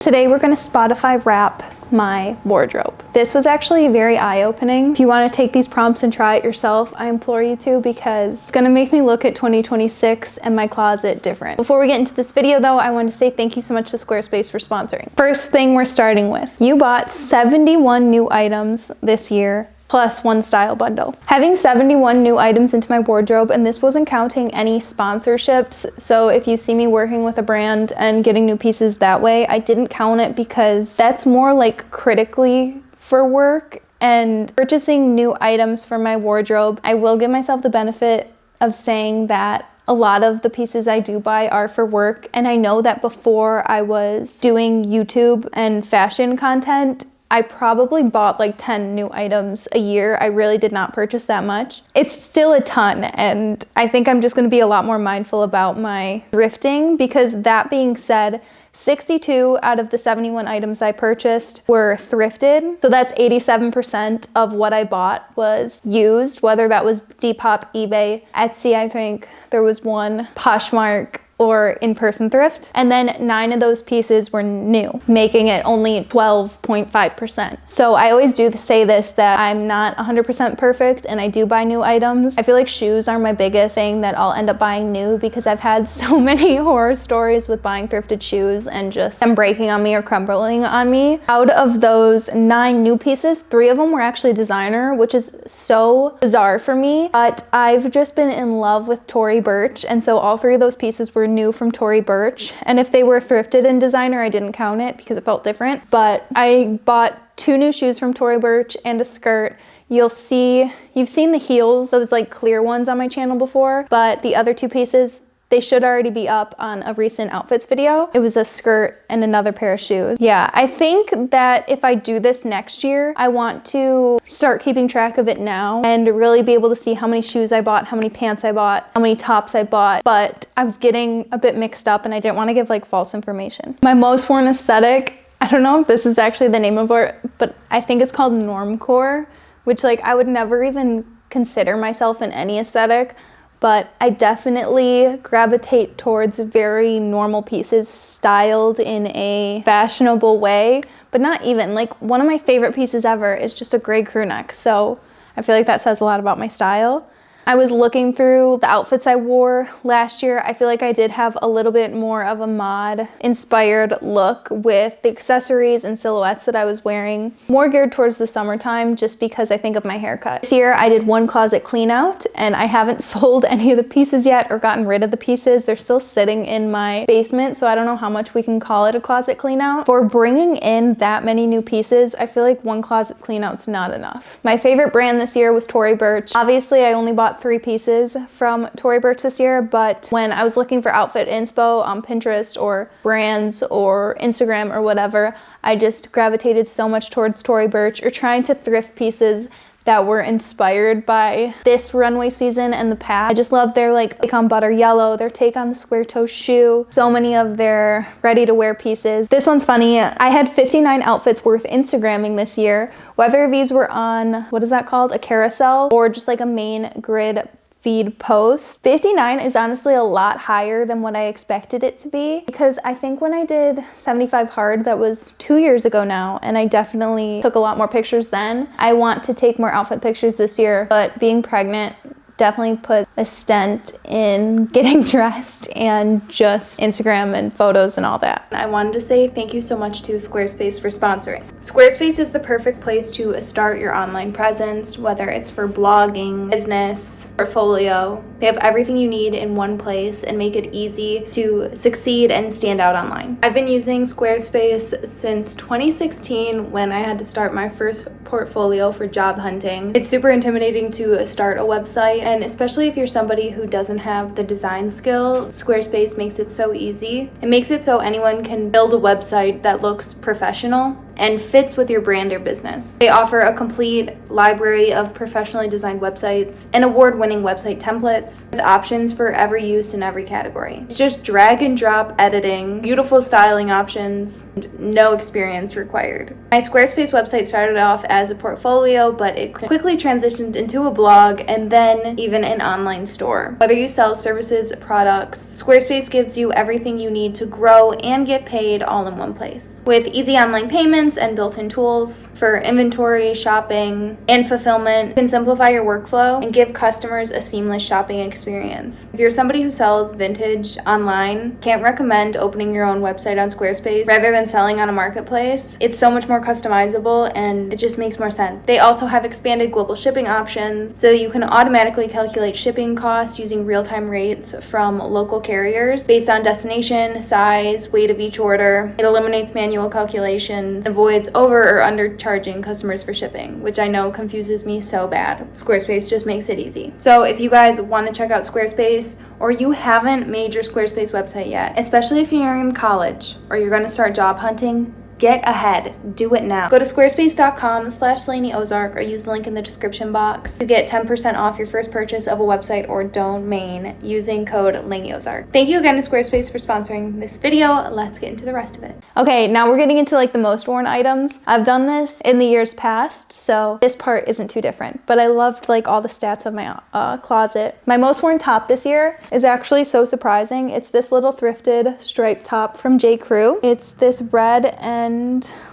Today we're going to Spotify wrap my wardrobe. This was actually very eye-opening. If you want to take these prompts and try it yourself, I implore you to, because it's going to make me look at 2026 and my closet different. Before we get into this video though, I want to say thank you so much to Squarespace for sponsoring. First thing we're starting with, you bought 71 new items this year, plus one style bundle. Having 71 new items into my wardrobe, and this wasn't counting any sponsorships, so if you see me working with a brand and getting new pieces that way, I didn't count it because that's more like critically for work. And purchasing new items for my wardrobe, I will give myself the benefit of saying that a lot of the pieces I do buy are for work, and I know that before I was doing YouTube and fashion content, I probably bought like 10 new items a year. I really did not purchase that much. It's still a ton, and I think I'm just gonna be a lot more mindful about my thrifting, because that being said, 62 out of the 71 items I purchased were thrifted. So that's 87% of what I bought was used, whether that was Depop, eBay, Etsy, I think there was one, Poshmark, or in-person thrift. And then 9 of those pieces were new, making it only 12.5%. So I always do say this, that I'm not 100% perfect and I do buy new items. I feel like shoes are my biggest thing that I'll end up buying new, because I've had so many horror stories with buying thrifted shoes and just them breaking on me or crumbling on me. Out of those 9 new pieces, 3 of them were actually designer, which is so bizarre for me, but I've just been in love with Tory Burch, and so all 3 of those pieces were new from Tory Burch. And if they were thrifted in designer, I didn't count it because it felt different. But I bought 2 new shoes from Tory Burch and a skirt. You've seen the heels, those like clear ones on my channel before, but the other 2 pieces, they should already be up on a recent outfits video. It was a skirt and another pair of shoes. Yeah, I think that if I do this next year, I want to start keeping track of it now and really be able to see how many shoes I bought, how many pants I bought, how many tops I bought. But I was getting a bit mixed up and I didn't want to give like false information. My most worn aesthetic, I don't know if this is actually the name of it, but I think it's called normcore, which like I would never even consider myself in any aesthetic. But I definitely gravitate towards very normal pieces styled in a fashionable way, but not even. Like, one of my favorite pieces ever is just a gray crew neck. So I feel like that says a lot about my style. I was looking through the outfits I wore last year. I feel like I did have a little bit more of a mod inspired look with the accessories and silhouettes that I was wearing, more geared towards the summertime, just because I think of my haircut. This year I did one closet clean out, and I haven't sold any of the pieces yet or gotten rid of the pieces. They're still sitting in my basement, so I don't know how much we can call it a closet clean out. For bringing in that many new pieces, I feel like one closet clean out's not enough. My favorite brand this year was Tory Burch. Obviously I only bought 3 pieces from Tory Burch this year, but when I was looking for outfit inspo on Pinterest or brands or Instagram or whatever, I just gravitated so much towards Tory Burch, or trying to thrift pieces that were inspired by this runway season and the past. I just love their like take on butter yellow, their take on the square toe shoe, so many of their ready to wear pieces. This one's funny. I had 59 outfits worth Instagramming this year, whether these were on, what is that called? A carousel, or just like a main grid feed post. 59 is honestly a lot higher than what I expected it to be, because I think when I did 75 hard, that was 2 years ago now, and I definitely took a lot more pictures then. I want to take more outfit pictures this year, but being pregnant definitely put a stent in getting dressed and just Instagram and photos and all that. I wanted to say thank you so much to Squarespace for sponsoring. Squarespace is the perfect place to start your online presence, whether it's for blogging, business, portfolio. They have everything you need in one place and make it easy to succeed and stand out online. I've been using Squarespace since 2016, when I had to start my first portfolio for job hunting. It's super intimidating to start a website, and especially if you're somebody who doesn't have the design skill, Squarespace makes it so easy. It makes it so anyone can build a website that looks professional and fits with your brand or business. They offer a complete library of professionally designed websites and award-winning website templates with options for every use in every category. It's just drag and drop editing, beautiful styling options, and no experience required. My Squarespace website started off as a portfolio, but it quickly transitioned into a blog and then even an online store. Whether you sell services, products, Squarespace gives you everything you need to grow and get paid all in one place. With easy online payments and built-in tools for inventory, shopping, and fulfillment, you can simplify your workflow and give customers a seamless shopping experience. If you're somebody who sells vintage online, can't recommend opening your own website on Squarespace rather than selling on a marketplace. It's so much more customizable and it just makes more sense. They also have expanded global shipping options, so you can automatically calculate shipping costs using real-time rates from local carriers based on destination, size, weight of each order. It eliminates manual calculations, avoids over or undercharging customers for shipping, which I know confuses me so bad. Squarespace just makes it easy. So if you guys want to check out Squarespace, or you haven't made your Squarespace website yet, especially if you're in college or you're going to start job hunting, get ahead. Do it now. Go to squarespace.com/LaineyOzark or use the link in the description box to get 10% off your first purchase of a website or domain using code LaineyOzark. Thank you again to Squarespace for sponsoring this video. Let's get into the rest of it. Okay, now we're getting into like the most worn items. I've done this in the years past, so this part isn't too different, but I loved like all the stats of my closet. My most worn top this year is actually so surprising. It's this little thrifted striped top from J. Crew. It's this red and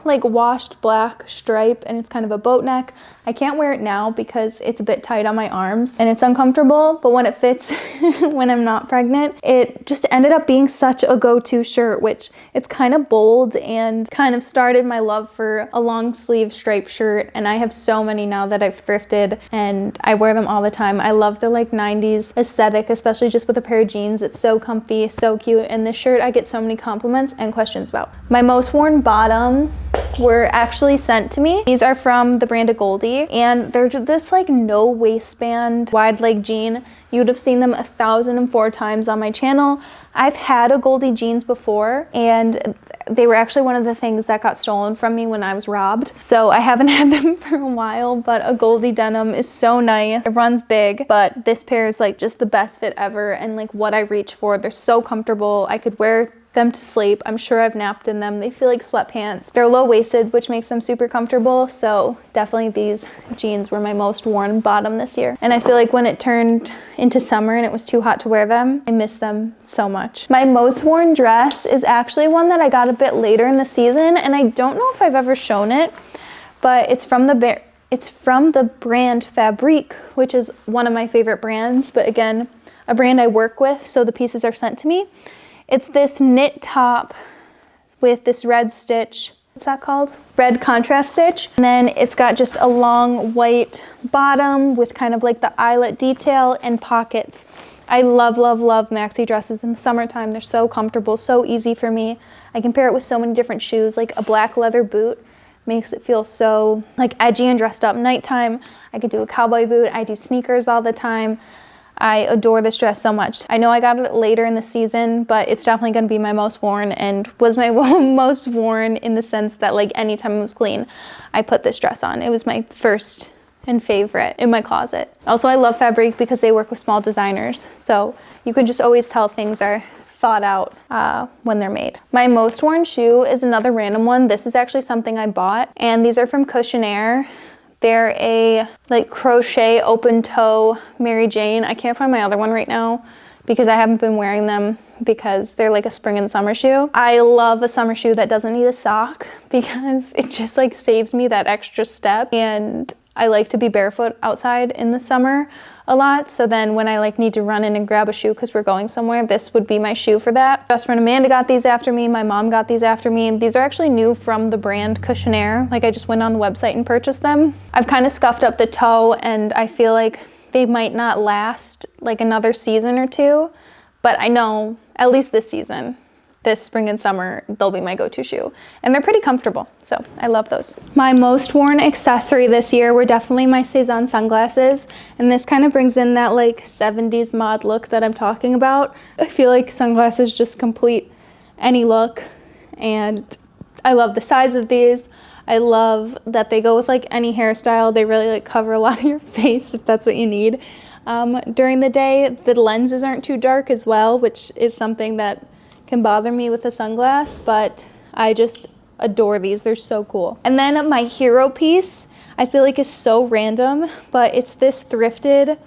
like washed black stripe, and it's kind of a boat neck. I can't wear it now because it's a bit tight on my arms and it's uncomfortable, but when it fits when I'm not pregnant, it just ended up being such a go-to shirt, which it's kind of bold and kind of started my love for a long sleeve striped shirt. And I have so many now that I've thrifted and I wear them all the time. I love the like 90s aesthetic, especially just with a pair of jeans. It's so comfy, so cute. And this shirt I get so many compliments and questions about. My most worn bottom were actually sent to me. These are from the brand of Goldie, and they're just this like no waistband wide leg jean. You'd have seen them 1,004 times on my channel. I've had a Goldie jeans before, and they were actually one of the things that got stolen from me when I was robbed. So I haven't had them for a while, but a Goldie denim is so nice. It runs big, but this pair is like just the best fit ever and like what I reach for. They're so comfortable. I could wear them to sleep. I'm sure I've napped in them. They feel like sweatpants. They're low-waisted, which makes them super comfortable. So definitely these jeans were my most worn bottom this year. And I feel like when it turned into summer and it was too hot to wear them, I miss them so much. My most worn dress is actually one that I got a bit later in the season, and I don't know if I've ever shown it, but it's from the brand Fabrique, which is one of my favorite brands, but again, a brand I work with, so the pieces are sent to me. It's this knit top with this red stitch. What's that called? Red contrast stitch. And then it's got just a long white bottom with kind of like the eyelet detail and pockets. I love, love, love maxi dresses in the summertime. They're so comfortable, so easy for me. I can pair it with so many different shoes, like a black leather boot makes it feel so like edgy and dressed up. Nighttime, I could do a cowboy boot. I do sneakers all the time. I adore this dress so much. I know I got it later in the season, but it's definitely gonna be my most worn, and was my most worn in the sense that like anytime it was clean, I put this dress on. It was my first and favorite in my closet. Also, I love Fabrique because they work with small designers, so you can just always tell things are thought out when they're made. My most worn shoe is another random one. This is actually something I bought, and these are from Cushionaire. They're a like crochet open toe Mary Jane. I can't find my other one right now because I haven't been wearing them because they're like a spring and summer shoe. I love a summer shoe that doesn't need a sock because it just like saves me that extra step, and I like to be barefoot outside in the summer a lot. So then when I like need to run in and grab a shoe because we're going somewhere, this would be my shoe for that. Best friend Amanda got these after me. My mom got these after me. These are actually new from the brand Cushionaire. Like I just went on the website and purchased them. I've kind of scuffed up the toe and I feel like they might not last like another season or two, but I know at least this season, this spring and summer, they'll be my go-to shoe. And they're pretty comfortable, so I love those. My most worn accessory this year were definitely my Cezanne sunglasses. And this kind of brings in that like 70s mod look that I'm talking about. I feel like sunglasses just complete any look. And I love the size of these. I love that they go with like any hairstyle. They really like cover a lot of your face if that's what you need. During the day, the lenses aren't too dark as well, which is something that can bother me with a sunglass, but I just adore these. They're so cool. And then my hero piece, I feel like is so random, but it's this thrifted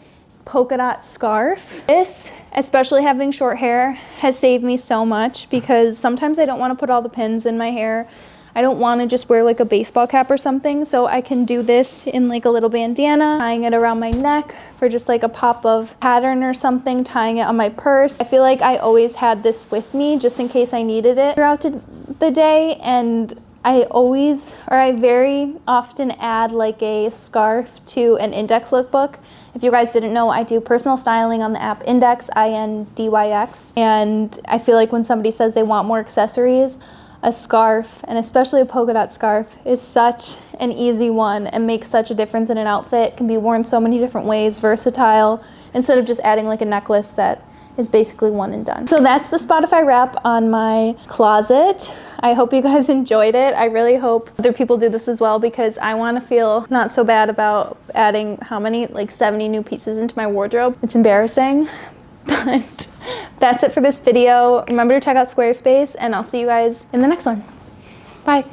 polka dot scarf. This, especially having short hair, has saved me so much because sometimes I don't want to put all the pins in my hair. I don't want to just wear like a baseball cap or something, so I can do this in like a little bandana, tying it around my neck for just like a pop of pattern or something, tying it on my purse. I feel like I always had this with me just in case I needed it throughout the day, and I very often add like a scarf to an Index lookbook. If you guys didn't know, I do personal styling on the app Index, INDYX, and I feel like when somebody says they want more accessories, a scarf, and especially a polka dot scarf, is such an easy one and makes such a difference in an outfit. It can be worn so many different ways, versatile, instead of just adding like a necklace that is basically one and done. So that's the Spotify wrap on my closet. I hope you guys enjoyed it. I really hope other people do this as well because I want to feel not so bad about adding how many, like 70 new pieces into my wardrobe. It's embarrassing, but that's it for this video. Remember to check out Squarespace, and I'll see you guys in the next one. Bye.